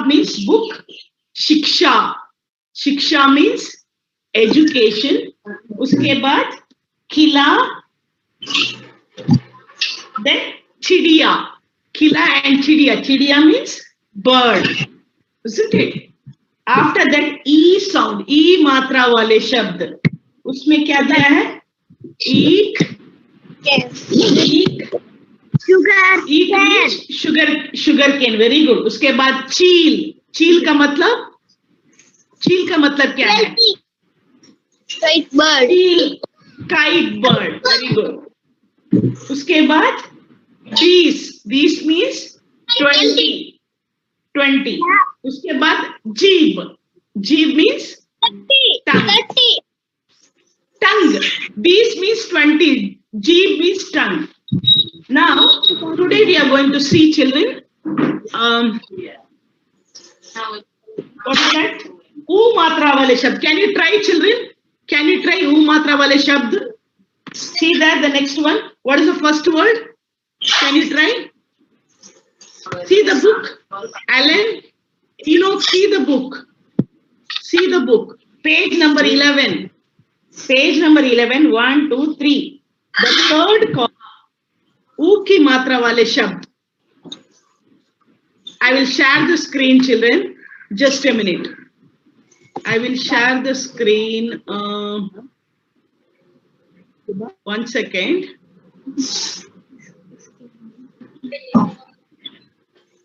means book. Shiksha. Shiksha means education. Uske baad khila. Then chidiya. Khila and chidiya. Chidiya means bird. Isn't it? After that E sound. E matra wale shabd. उसमें क्या दिया है? Eek. Eek. Sugar. Eek means sugar cane. Very good. उसके बाद चील. चील का मतलब क्या है? Kite bird. चील. Kite bird. Very good. उसके बाद 20. 20 means 20. 20. उसके बाद जीभ. जीभ means 30. tongue. 20 means 20. Jeeb means tongue. Now, today we are going to see children. What is that? U matra wale shabd. Can you try, children? Can you try U matra wale shabd? See that, the next one. What is the first word? Can you try? See the book. Alan, see the book. See the book. Page number 11. Page number 11, 1, 2, 3. The third column, U ki matra wale shabd. I will share the screen, children. Just a minute. I will share the screen. 1 second.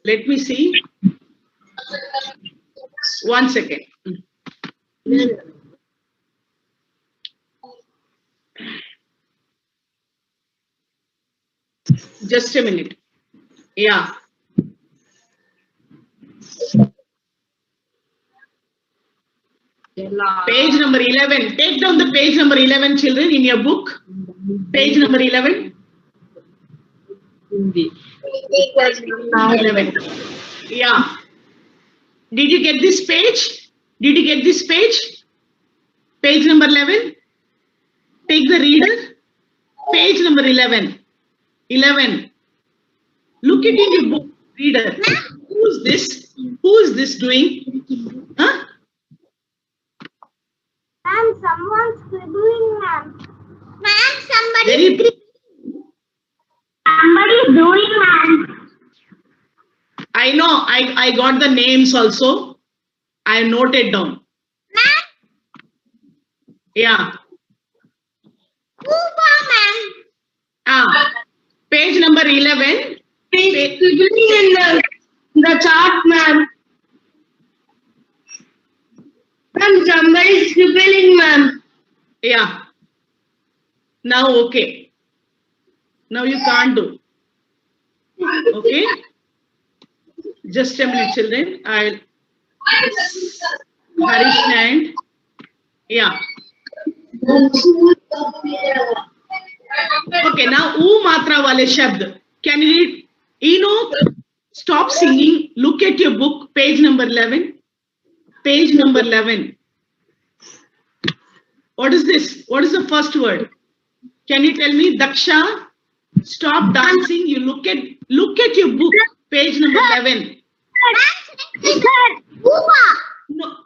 Let me see. 1 second. Just a minute. Yeah. Page number 11. Take down the page number 11, children, in your book. Page number 11. 11. Yeah. Did you get this page? Did you get this page? Page number 11. Take the reader. Page number 11. 11. Look it in your book, reader. Who's this? Who is this doing? Huh? Ma'am, someone's doing, ma'am. Ma'am, Very somebody is doing, ma'am. I know. I got the names also. I noted down. Ma'am, Yeah. ma'am. Page number 11. He's scribbling in the chart, ma'am. Ma'am, somebody is scribbling, ma'am. Yeah. Now, okay. Now you can't do. Okay. Just a minute, children. I'll Harish and yeah. Okay. Now, U matra wale shabd. Can you read? Stop singing. Look at your book, page number 11. Page number 11. What is this? What is the first word? Can you tell me, Daksha? Stop dancing. You look at your book, page number 11. No.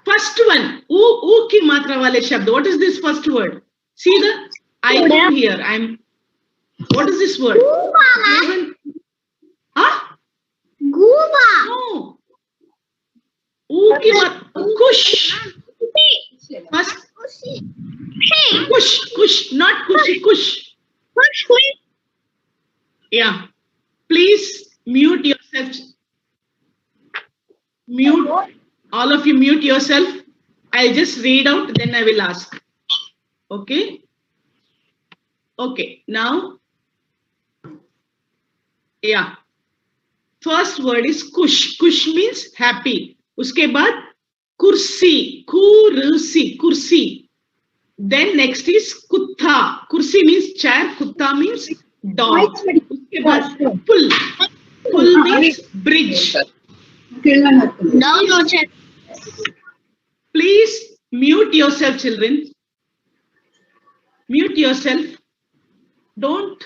First one. U ki matra wale shabd. What is this first word? See the icon here. What is this word? Huh? No. U ki matra. Kush. First. Kush, not kushy, kush. Yeah. Please mute yourself. Mute. All of you mute yourself. I'll just read out, then I will ask. Okay. Okay. Now. Yeah. First word is kush. Kush means happy. Uske baad kursi. Kursi. Then next is kutta. Kursi means chair. Kutta means dog. Uske baad pull. Pull means bridge. No, check. Please mute yourself, children. Mute yourself. Don't.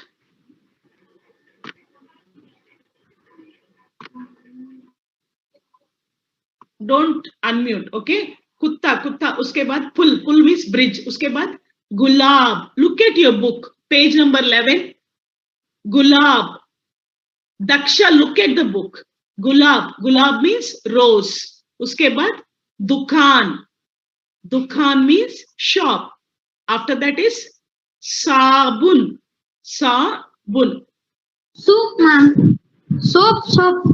don't unmute, okay? Kutta, kutta, uske baad pull, pull means bridge, uske baad gulab. Look at your book, page number 11. Gulab. Daksha, look at the book. Gulab, gulab means rose. Uske baad dukan. Dukan means shop. After that is sabun. Sabun. Soup, ma'am. Soap, soap.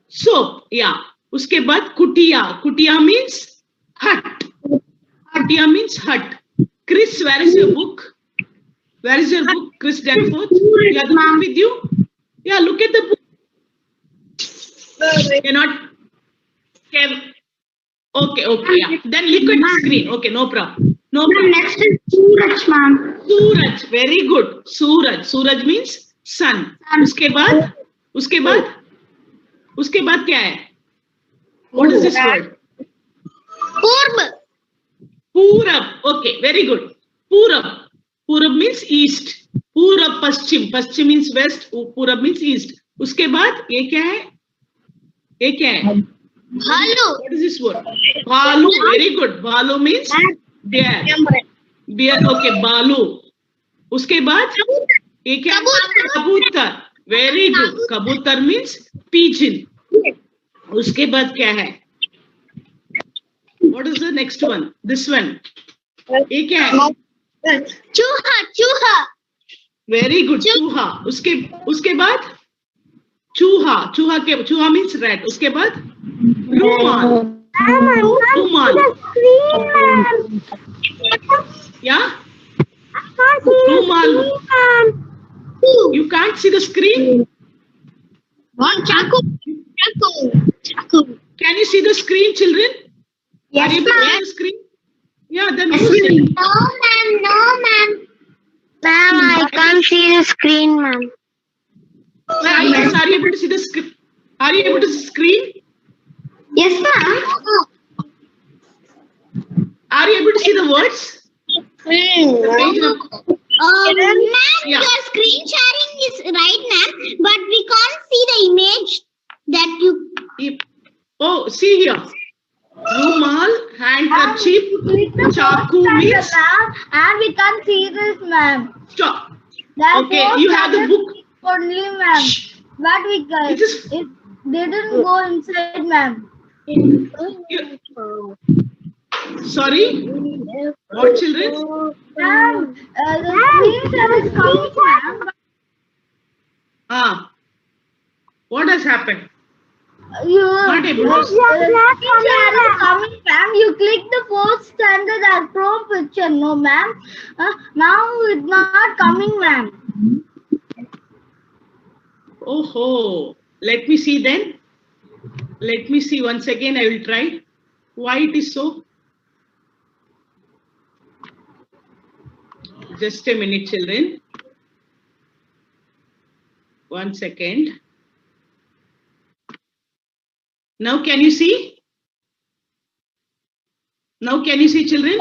Soap, yeah. Uske baad kutia. Kutia means hut. Kutia means hut. Chris, where is your book? Where is your book, Chris Danforth? You have the book with you? Yeah, look at the book. You're not. Okay, okay, yeah. Then look at the screen. Okay, no problem. No problem. Next is Suraj, ma'am. Suraj, very good. Suraj. Suraj means sun. उसके बाद क्या है? What is this word? Purb. Purab. Okay, very good. Purab. Purab means east. Purab Paschim. Paschim means west. Purab means east. उसके बाद ये क्या है? ये क्या है? Bhalu. What is this word? Balu. Very good. Balu means bear. Bear. Okay, Balu. उसके बाद ये क्या है? कबूतर. Very good. Kabutar means pigeon. उसके बाद क्या है? What is the next one? This one. ये क्या है? Chuha, chuha. Very good. चूहा. उसके बाद चूहा means rat. उसके बाद रुमाल. रुमाल. Yeah. Rumal. You can't see the screen. Chaku. Can you see the screen, children? Yes, Are you able to see ma'am. the screen? Yeah, then use it. No, ma'am. Ma'am, I can't see the screen, ma'am. Yes, are you able to see the screen? Are you able to see the screen? Yes, ma'am. Are you able to see the words? The page number. Ma'am, Yeah. your screen sharing is right, ma'am, but we can't see the image that you. Oh, see here. Rumal, handkerchief, chaku means And we can't see this, ma'am. stop. That Okay, was you have the book. only, ma'am. Shh. But we can. It is- It didn't go inside, ma'am. Sorry? What, children? Ma'am, the screen share is coming, ma'am. What has happened? You Not able to the see. screen share is coming, ma'am. You click the post under that Chrome picture, no, ma'am. Now it's not coming, ma'am. Oh, let me see then. Let me see once again. I will try. Why it is so? Just a minute, children. 1 second. Now can you see? Now can you see, children?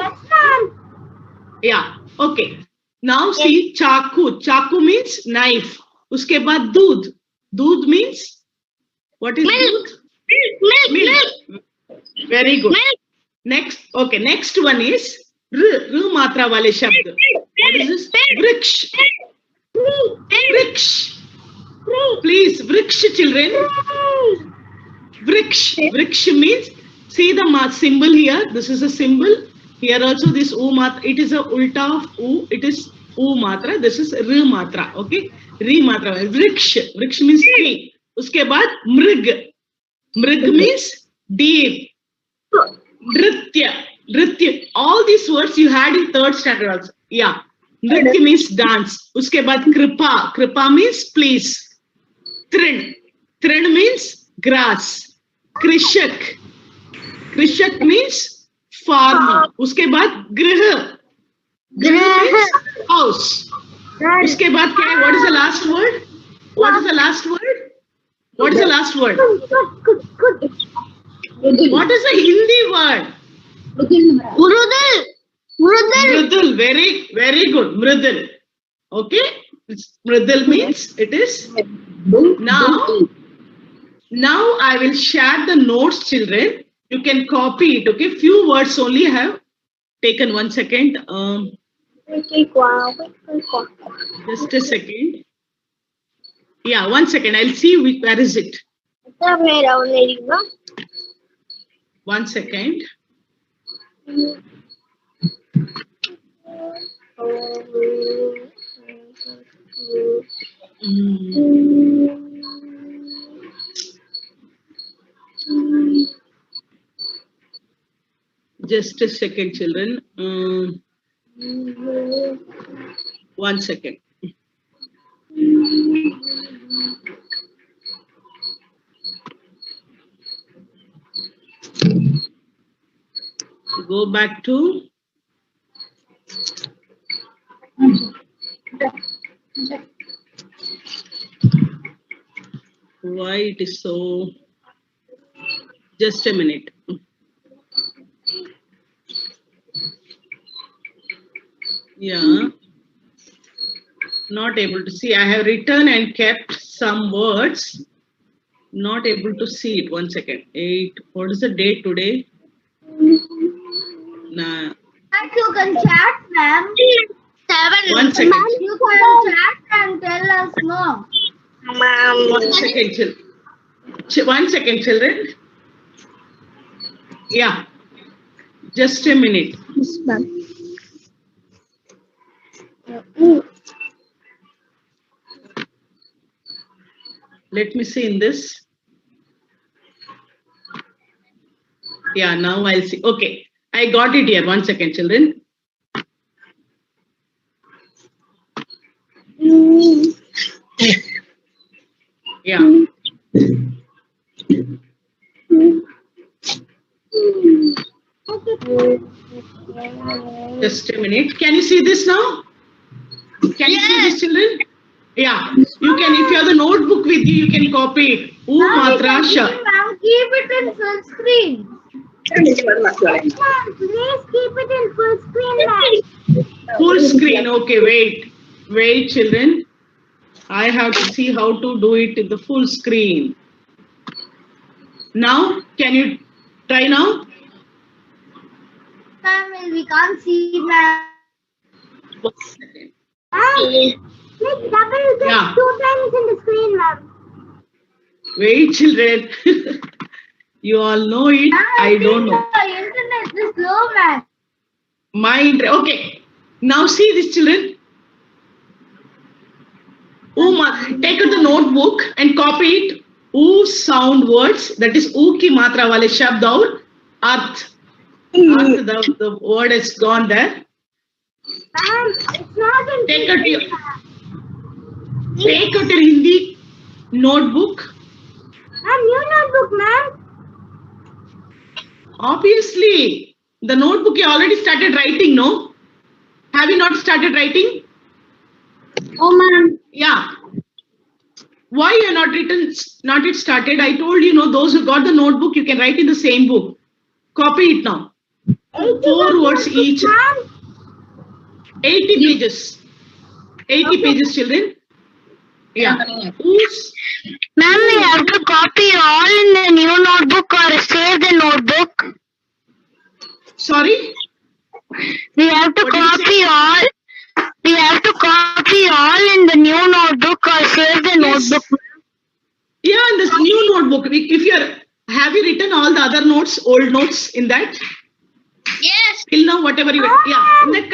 Yeah. Okay. Now see chaku. Chaku means knife. Uske baad doodh. Doodh means what is doodh? Milk. Very good. Next. Okay. Next one is r matra wale shabd. What is this? Vriksh. Vriksh. Please, vriksh, children. Vriksh. Vriksh means, see the symbol here. This is a symbol. Here also this u matra. It is a ulta of u. It is u matra. This is r matra. Okay. Ri matra. Vriksh. Vriksh means tree. Uske baad mrig. Mrig means deer. Nritya. Nritya. All these words you had in 3rd standard also. Yeah. Nritya means dance. Uske baad kripa. Kripa means please. Trin. Trin means grass. Krishak. Krishak means farmer. Uske baad grih. Grih means house. Uske baad kya hai? What is the last word? What is the last word? What is the last word? What is the Hindi word? Mrudal. Mrudul. Very, very good. Mrudul. Okay. Mrudul means it is. Now I will share the notes, children. You can copy it. Okay, few words only I have taken. 1 second. Just a second. Yeah, 1 second. I'll see where is it. 1 second. Just a second, children. 1 second. Go back to why it is so. Just a minute. Yeah. Not able to see. I have written and kept some words. Not able to see it. 1 second. 8. What is the date today? Nah. And you can chat, ma'am. 1 second. You can chat and tell us no. 1 second, 1 second, children. Yeah. Just a minute. Yes, ma'am. Let me see in this. Yeah, now I'll see. Okay. I got it here. 1 second, children. Yeah. Just a minute. Can you see this now? Can you see this, children? Yeah. You can, if you have the notebook with you, you can copy it. U matra sha. Ma'am, keep it in full screen. Ma'am, please keep it in full screen, ma'am. Full screen. Okay, wait. Wait, children. I have to see how to do it in the full screen. Now, can you try now? Ma'am, we can't see, ma'am. 1 second. Click double click Yeah. 2 times in the screen, ma'am. Wait, children. You all know it. I don't know. The internet is slow, ma'am. Okay. Now see this, children. Take out the notebook and copy it. U sound words. That is U ki matra wale shabd aur arth. Arth, the word has gone there. Ma'am, it's not in Take out your, ma'am. take out your Hindi notebook. Ma'am, new notebook, ma'am. Obviously, the notebook you already started writing, no? Have you not started writing? Oh, ma'am. Yeah. Why you are not written, not yet started? I told you, no, those who got the notebook, you can write in the same book. Copy it now. 4 words each. 80 pages. 80 pages, children. Yeah. Who's, Ma'am, we have to copy all in the new notebook or save the notebook. sorry? We have to What did you copy all. We have to copy all in the new notebook or save the Yes. notebook. Yeah, in this new notebook. If you're, have you written all the other notes, old notes in that? Yes. Till now, whatever you, yeah, in that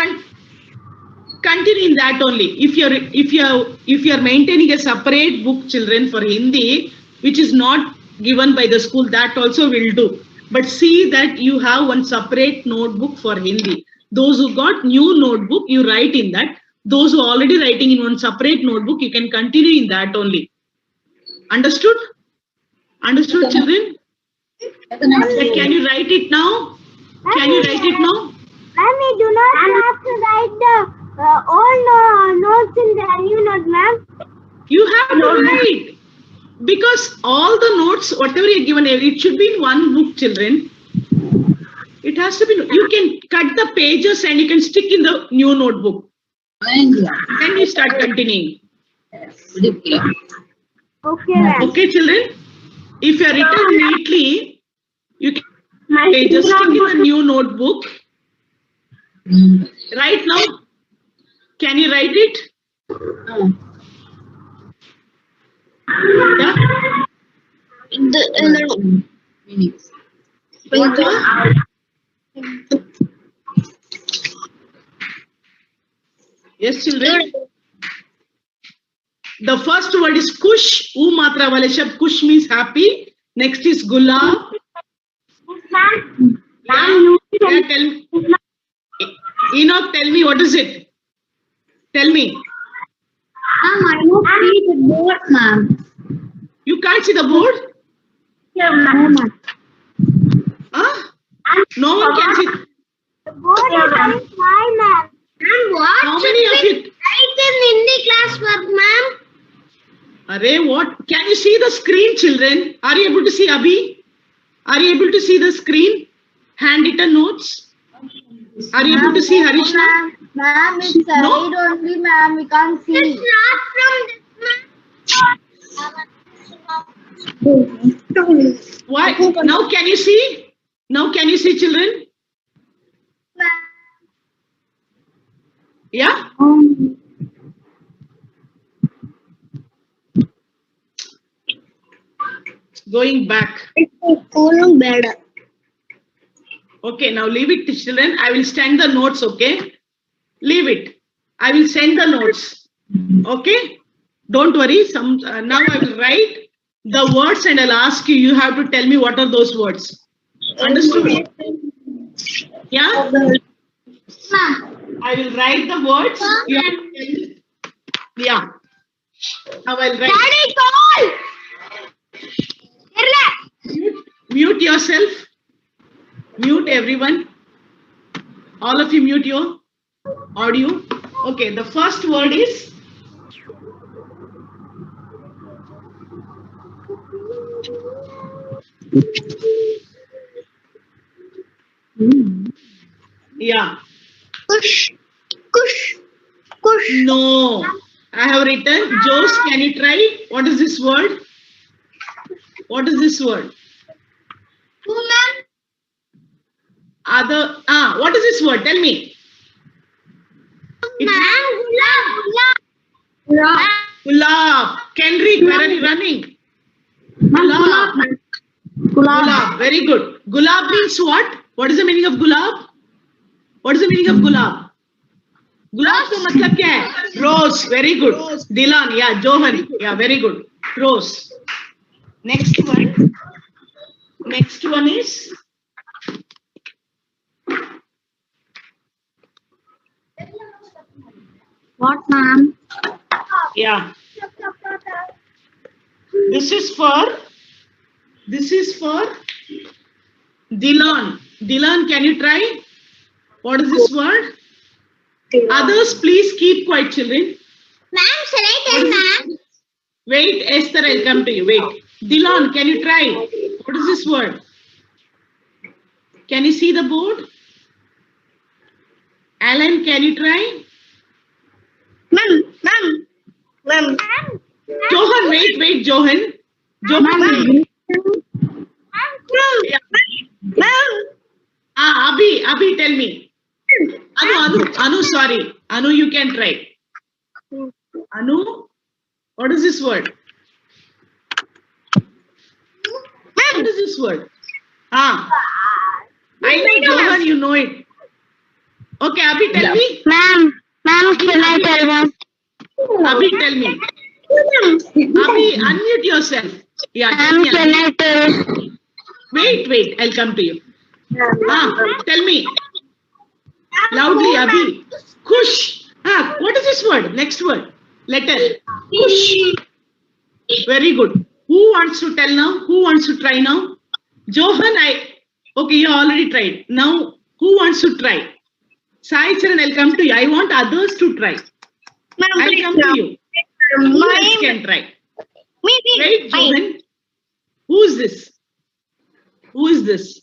continue in that only. If you're maintaining a separate book, children, for Hindi, which is not given by the school, that also will do. But see that you have one separate notebook for Hindi. Those who got new notebook, you write in that. Those who are already writing in one separate notebook, you can continue in that only. Understood? Understood, children? Can you write it now? Can you write it now? Ma'am, we do not have to write the all notes in the new note, ma'am. You have to write. Because all the notes, whatever you're given, it should be in one book, children. It has to be, you can cut the pages and you can stick in the new notebook. Then you start continuing. Okay, ma'am. Okay, children? If you are written neatly, you can Okay, just stick in the new notebook. Right now, can you write it? Yeah. What word? Yes, children. The first word is kush. U matra wale shabd. Kush means happy. Next is gulab. Yeah, tell me. Enoch, tell me what is it? Tell me. Ma'am, I don't see the board, ma'am. You can't see the board? Yeah, ma'am. Huh? No one can see. The board is very high, ma'am. Ma'am, what? How many of you? Write in Hindi classwork, ma'am. Array, what? Can you see the screen, children? Are you able to see Abhi? Are you able to see the screen? Handwritten notes? Are you able to see Harishna? Ma'am, it's No? side only, ma'am. We can't see. It's not from this, ma'am. Why? Now can you see? Now can you see, children? Yeah? Going back. better. Okay, now leave it, children. I will send the notes, okay? Leave it. I will send the notes. Okay? Don't worry. Now I will write the words and I'll ask you. You have to tell me what are those words. Understood? Yeah? I will write the words. You have to tell me. Yeah. Now I'll write. Daddy, call! Mute yourself. Mute everyone. All of you mute your audio. Okay, the first word is yeah. Kush. Kush. Kush. No. I have written. Jose, can you try? What is this word? What is this word? Ma'am. What is this word? Tell me. Ma'am, gulab. Gulab. Kendrick, where are you running? Gulab. Gulab. Very good. Gulab means what? What is the meaning of gulab? What is the meaning of gulab? Gulab ka matlab kya hai? Rose. Very good. Dilan. Yeah. Johan. Yeah. Very good. Rose. Next one. Next one is What, ma'am? yeah. This is for Dilan. Dilan, can you try? What is this word? Others, please keep quiet, children. Ma'am, shall I tell, ma'am? Wait, Esther, I'll come to you. Wait. Dilan, can you try? What is this word? Can you see the board? Alan, can you try? Ma'am. Johan, wait, Johan. Johan, yeah. Abhi, tell me. Anu, sorry. Anu, you can try. Anu, what is this word? What is this word? I know, Johan, you know it. Okay, Abhi, tell me. Ma'am, can I tell, ma'am? Abhi, tell me. Abhi, unmute yourself. Yeah, tell me. Can I tell? Wait, I'll come to you. Tell me. Loudly, Abhi. Kush. What is this word? Next word. Letter. Kush. Very good. Who wants to tell now? Who wants to try now? Johan, okay, you already tried. Now, who wants to try? Sai Charan, I'll come to you. I want others to try. I'll come to you. Who else can try? Wait, Johan. Who is this? Who is this?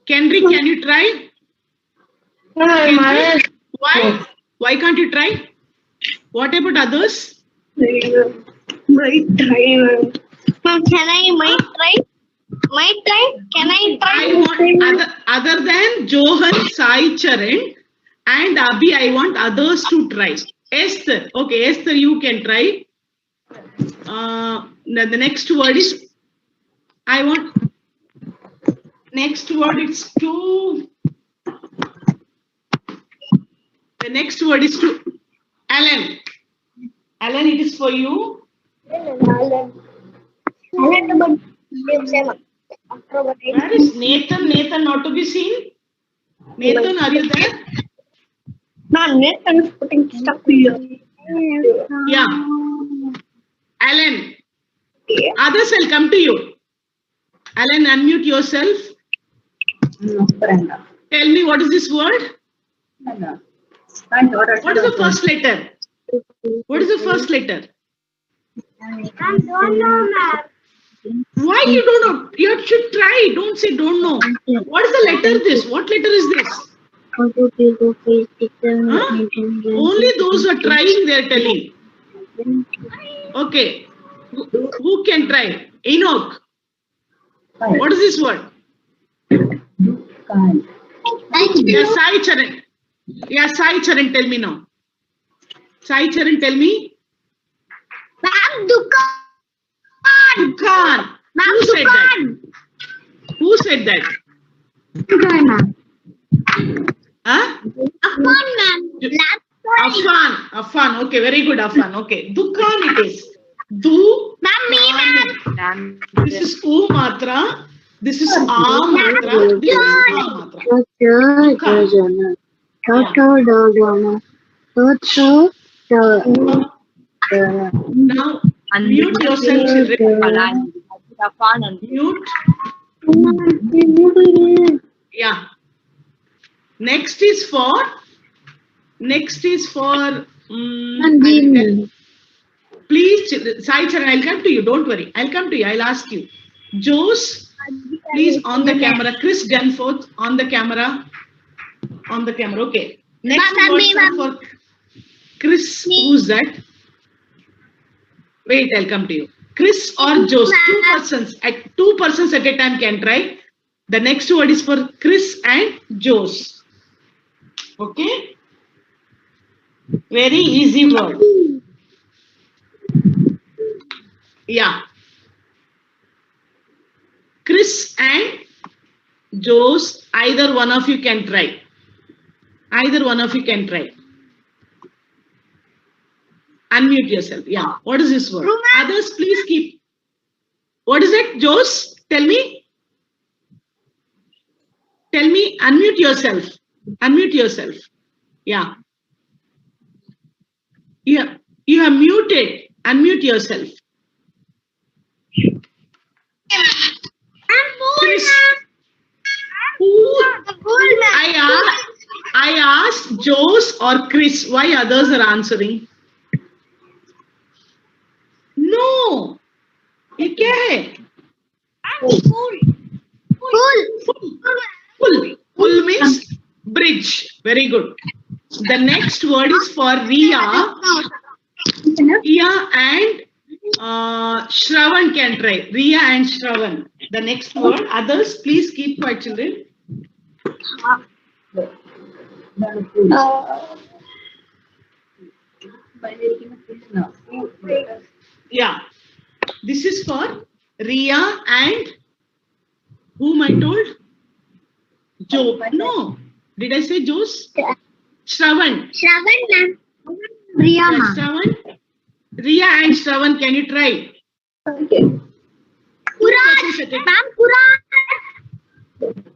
Kendrick, can you try? Kendrick? Why? Why can't you try? What about others? Ma'am, can I try? My turn. Can I try? I want other than Johan, Sai Charan and Abhi, I want others to try. Esther. Okay, Esther, you can try. The next word is, I want, next word is to, the next word is to Alan. Alan, it is for you. Where is Nathan? Nathan not to be seen. Nathan, are you there? No, Nathan is putting stuff here. Yeah. Alan. Others will come to you. Alan, unmute yourself. Tell me, what is this word? What is the first letter? What is the first letter? I don't know, ma'am. Why you don't know? You should try. Don't say don't know. What is the letter this? What letter is this? Huh? Only those who are trying, they are telling. Okay. Who can try? Enoch. What is this word? Yeah, Sai Charan. Yeah, Sai Charan, tell me now. Sai Charan, tell me. Ma'am, Dukan. Dukan. Ma'am, Who said that? Dukan. Who said that? Dukan, ma'am. Huh? Afan, ma'am. Afan. Afan. Okay, very good, Afan. Okay. Dukan it is. Du. Ma'am, me, ma'am. This is U matra. This is A matra. This is A matra. Now, mute yourself, children. Mute. Yeah. Next is for. Please, Sai Charan, I'll come to you. Don't worry. I'll come to you. I'll ask you. Jose, please on the camera. Chris Dunforth on the camera. On the camera. Okay. Next words are for Chris. Who's that? Wait, I'll come to you. Chris or Jose. Two persons at a time can try. The next word is for Chris and Jose. Okay. Very easy word. Yeah. Chris and Jose, either one of you can try. Either one of you can try. Unmute yourself. Yeah. What is this word? Others, please keep. What is it, Jose? Tell me. Tell me. Unmute yourself. Unmute yourself. Yeah. Yeah. You are muted. Unmute yourself. Chris, I asked Jose or Chris. Why others are answering? No. ये क्या है? Pool means bridge. Very good. The next word is for Riya. Riya and Shravan can try. Riya and Shravan. The next word. Others, please keep quiet, children. Yeah. This is for Riya and whom I told? Joe. No. Did I say Jose? Shravan. Shravan, ma'am. Riya, ma'am. Shravan. Riya and Shravan, can you try? Okay. Puraj. Ma'am, Puraj.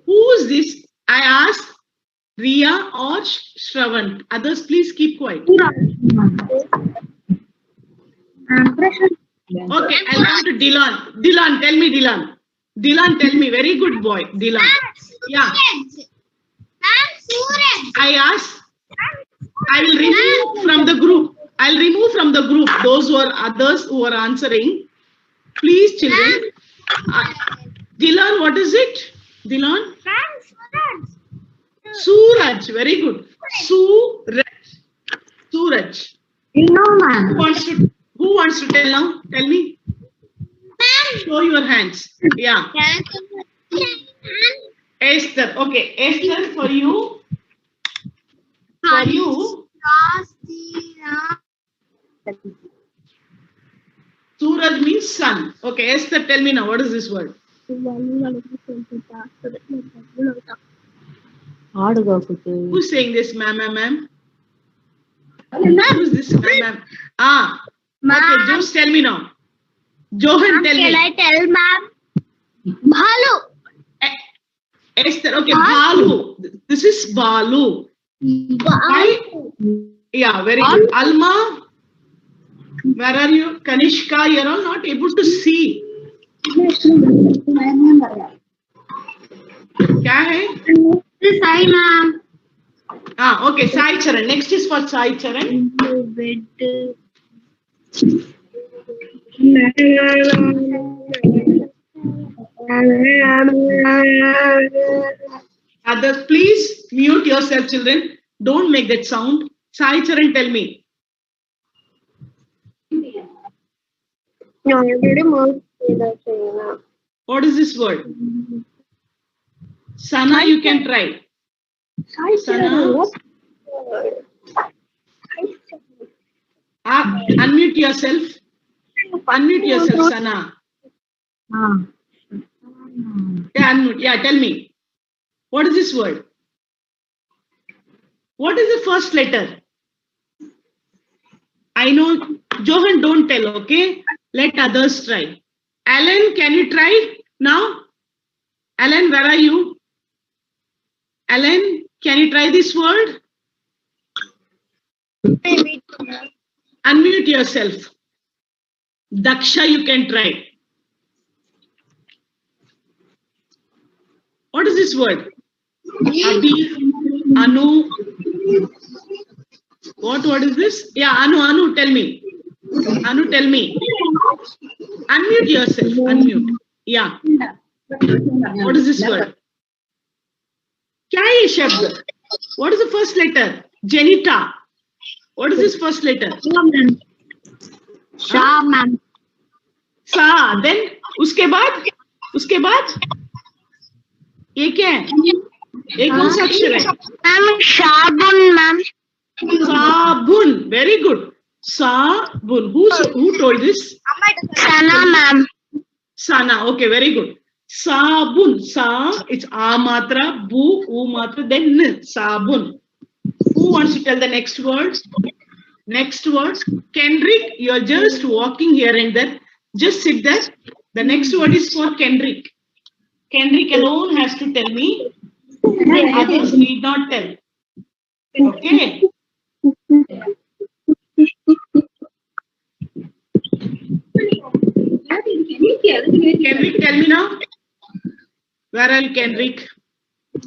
Who is this? I asked Riya or Shravan. Others, please keep quiet. Okay, I'll come to Dilan. Dilan, tell me, Dilan. Dilan, tell me. Very good boy, Dilan. Yeah. I asked. I will remove from the group. I'll remove from the group those who are others who are answering. Please, children. Dilan, what is it? Dilan? Suraj. Very good. Suraj. Suraj. No, ma'am. Who wants to tell now? Tell me. Ma'am, Show your hands. Yeah. Esther. Okay. Esther, for you. For you. Suraj means sun. Okay. Esther, tell me now. What is this word? Who's saying this, ma'am? Who's this, ma'am? Ah. Okay. Just tell me now. Johan, tell Can me. I tell, ma'am? Bhalu. Esther. Okay. Balu. This is Balu. Right? Yeah. Very good. Alma. Where are you? Kanishka, you're all not able to see. क्या है? Sai, ma'am. Ah, okay. Sai Charan. Next is for Sai Charan. Others, please mute yourself, children. Don't make that sound. Sai Charan, tell me. What is this word? Sana, you can try. Sana. Unmute yourself. Unmute yourself, Sana. Yeah, unmute. Yeah, tell me. What is this word? What is the first letter? I know. Johan, don't tell, okay? Let others try. Alan, can you try now? Alan, where are you? Alan, can you try this word? Unmute yourself. Daksha, you can try. What is this word? Abhi, Anu. What word is this? Yeah, Anu, tell me. Anu, tell me. Unmute yourself. Unmute. Yeah. What is this word? क्या है ये शब्द? What is the first letter? Janita. What is this first letter? Sha, ma'am. Sa. Then उसके बाद ये क्या है? ये कौन सा अक्षर है? Ma'am, Shabun, ma'am. Sabun. Very good. Sabun. Who told this? Sana, ma'am. Sana. Okay, very good. Sabun. Sa, it's A matra, Bu, U matra, then N. Sabun. Who wants to tell the next word? Next word. Kendrick, you're just walking here and there. Just sit there. The next word is for Kendrick. Kendrick alone has to tell me. Others need not tell. Okay. Kendrick, tell me now. Where are you, Kendrick?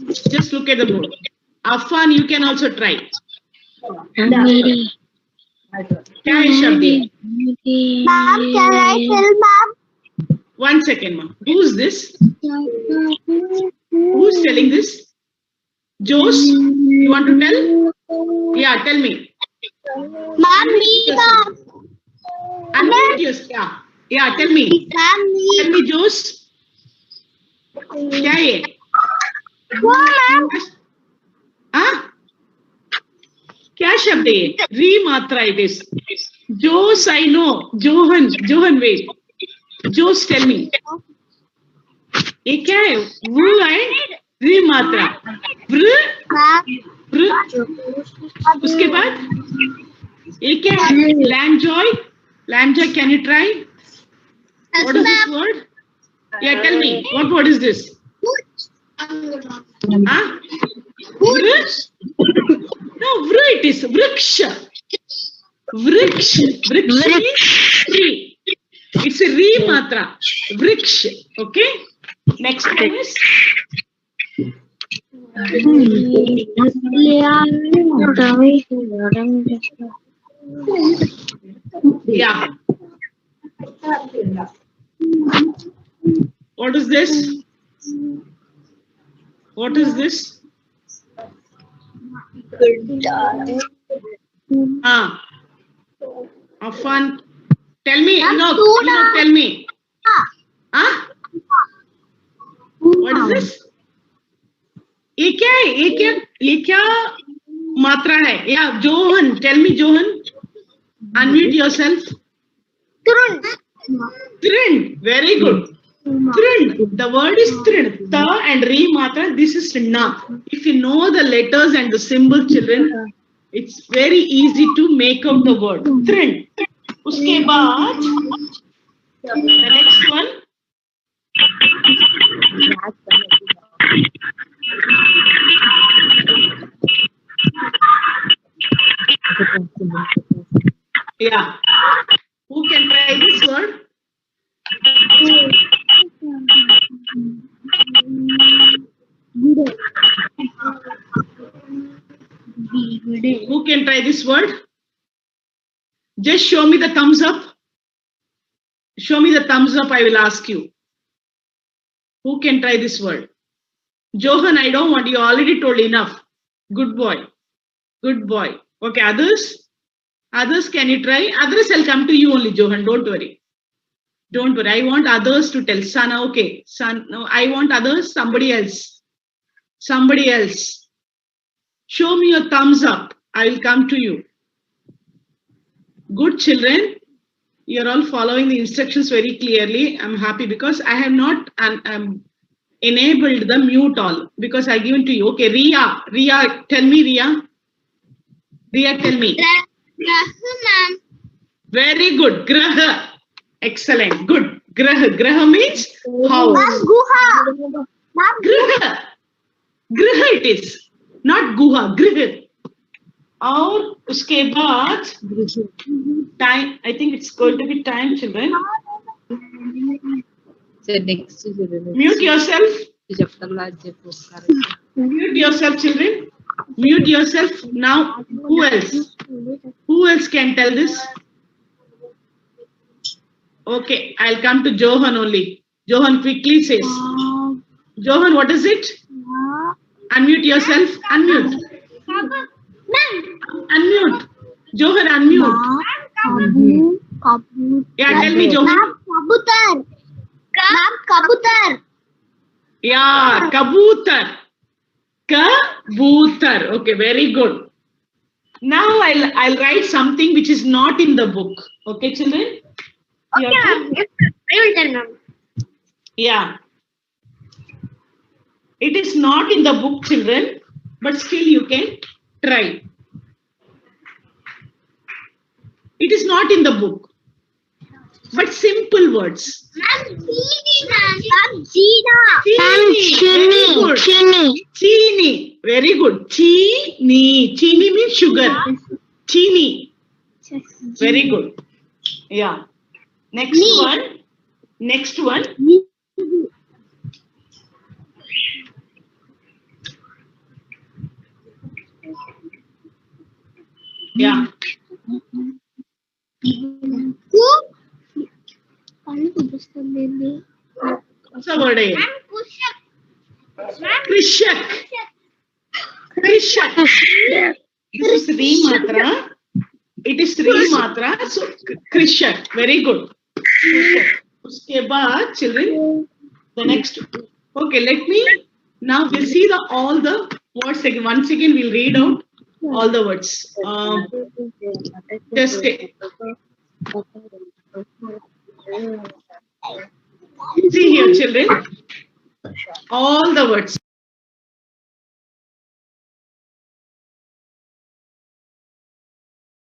Just look at the board. Affan, you can also try. क्या है शब्द ये? Ma'am, can I tell, ma'am? 1 second, ma'am. Who's this? Who's telling this? Jose, you want to tell? Yeah, tell me. Ma'am, me, ma'am. Unmute yourself. Yeah, tell me. Ma'am, me. Tell me, Jose. क्या है ये? Who, ma'am? हाँ? क्या शब्द है ये? री मात्रा it is. Jose, I know. Johan, wait. Jose, tell me. ये क्या है? वो है री मात्रा. व्र उसके बाद ये क्या है? Lamjoy, can you try? What is this word? Yeah, tell me. What word is this? Huh? No, vru it is. Vriksha. Vriksha means tree. It's a re matra. Vriksha. Okay. Next one is. Yeah. What is this? What is this? Affan, tell me. No, tell me. is this? ये क्या है? ये क्या मात्रा है? Yeah, Johan, tell me, Johan. Unmute yourself. Trin, very good. Trin, the word is trin. Ta and re matra, this is na. If you know the letters and the symbol, children, it's very easy to make out the word. Trin. Uske baad, the next one. Yeah. Who can try this word? Who can try this word? Just show me the thumbs up. Show me the thumbs up, I will ask you. Who can try this word? Johan, I don't want, you already told enough. Good boy. Good boy. Okay, others? Others, can you try? Others, I'll come to you only, Johan. Don't worry. Don't worry. I want others to tell. Sana, okay. Son, no, I want others. Somebody else. Somebody else. Show me your thumbs up. I will come to you. Good children. You're all following the instructions very clearly. I'm happy because I have not enabled the mute all because I given to you. Okay, Ria. Ria, tell me, Ria. Ria, tell me. Ma'am. Very good. Graha. Excellent. Good. Graha. Graha means house. Guha. Graha. Graha it is. Not guha. Graha. और उसके बाद time, I think it's going to be time, children. So next is Mute yourself. Mute yourself, children. Mute yourself. Now, who else? Who else can tell this? Okay, I'll come to Johan only. Johan quickly says. Johan, what is it? Unmute yourself. Unmute. Unmute. Johan, unmute. Yeah, tell me, Johan. Kabutar. Ma'am, kabutar. Yeah, kabutar. Kabutar. Okay, very good. Now I'll write something which is not in the book. Okay, children? Okay, ma'am. I will tell, ma'am. Yeah. It is not in the book, children, but still you can try. It is not in the book, but simple words. Ma'am, chini, ma'am. China. Chini. Chini. Very good. Chini. Chini means sugar. Chini. Very good. Yeah. Next one. Next one. Yeah. What's the word here? Krishak. Krishak. This is Re Matra. It is Re Matra. So Krishak. Very good. Krishak. Uske baad, children, the next. Okay, let me now we'll see all the words again. Once again, we'll read out all the words. Just see here, children. All the words.